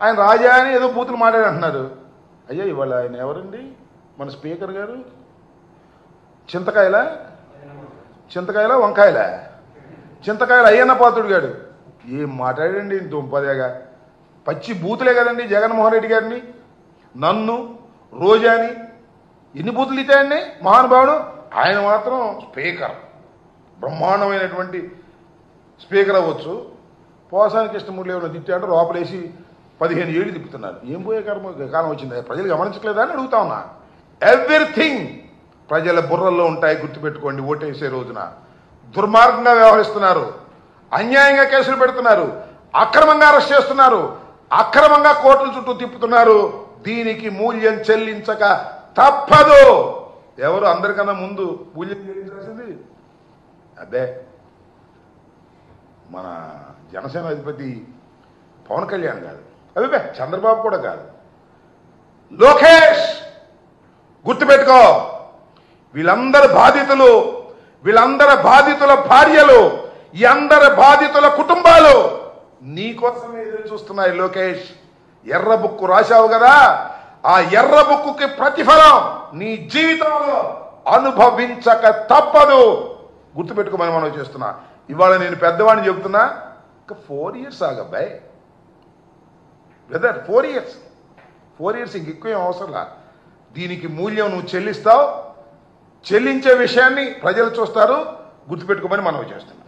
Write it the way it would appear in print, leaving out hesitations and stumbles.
ఆయన రాజా అని ఏదో బూతులు మాట్లాడంటున్నారు. అయ్యా ఇవాళ ఆయన ఎవరండి? మన స్పీకర్ గారు చింతకాయల వంకాయల చింతకాయల అయ్యన్న పాత్రుడు గారు ఏం మాట్లాడండి దుంపదేగా. పచ్చి బూతులే కదండి జగన్మోహన్ రెడ్డి గారిని, నన్ను, రోజాని ఎన్ని బూతులు ఇచ్చాయండి మహానుభావుడు. ఆయన మాత్రం స్పీకర్, బ్రహ్మాండమైనటువంటి స్పీకర్ అవ్వచ్చు. పోసానికి కృష్ణమూర్తి ఏమైనా తిట్టాడు లోపలేసి 15 ఏళ్ళు తిప్పుతున్నారు. ఏం పోయే కాలం వచ్చింది, ప్రజలు గమనించట్లేదా అని అడుగుతా ఉన్నా. ఎవ్రీథింగ్ ప్రజల బుర్రల్లో ఉంటాయి, గుర్తుపెట్టుకోండి. ఓటేసే రోజున దుర్మార్గంగా వ్యవహరిస్తున్నారు, అన్యాయంగా కేసులు పెడుతున్నారు, అక్రమంగా అరెస్ట్ చేస్తున్నారు, అక్రమంగా కోర్టుల చుట్టూ తిప్పుతున్నారు. దీనికి మూల్యం చెల్లించక తప్పదు. ఎవరు అందరికన్నా ముందు మూల్యం చెల్లించాల్సింది అదే మన జనసేన అధిపతి పవన్ కళ్యాణ్ కాదు, అదే చంద్రబాబు కూడా కాదు, లోకేష్. గుర్తుపెట్టుకో, వీళ్ళందరి బాధితులు, వీళ్ళందరి బాధితుల భార్యలు, ఈ అందరి బాధితుల కుటుంబాలు నీకోసమే ఎదురు చూస్తున్నాయి. లోకేష్, ఎర్ర బుక్కు రాశావు కదా, ఆ ఎర్ర బుక్కుకి ప్రతిఫలం నీ జీవితంలో అనుభవించక తప్పదు. గుర్తుపెట్టుకోమని మనం చేస్తున్నా. ఇవాళ నేను పెద్దవాడిని చెబుతున్నా, ఇంకా 4 years ఆగబ్బాయి బ్రదర్, 4 years ఇంకెక్కువ అవసరంలా. దీనికి మూల్యం నువ్వు చెల్లిస్తావు. చెల్లించే విషయాన్ని ప్రజలు చూస్తారు. గుర్తుపెట్టుకోమని మనం చేస్తున్నాం.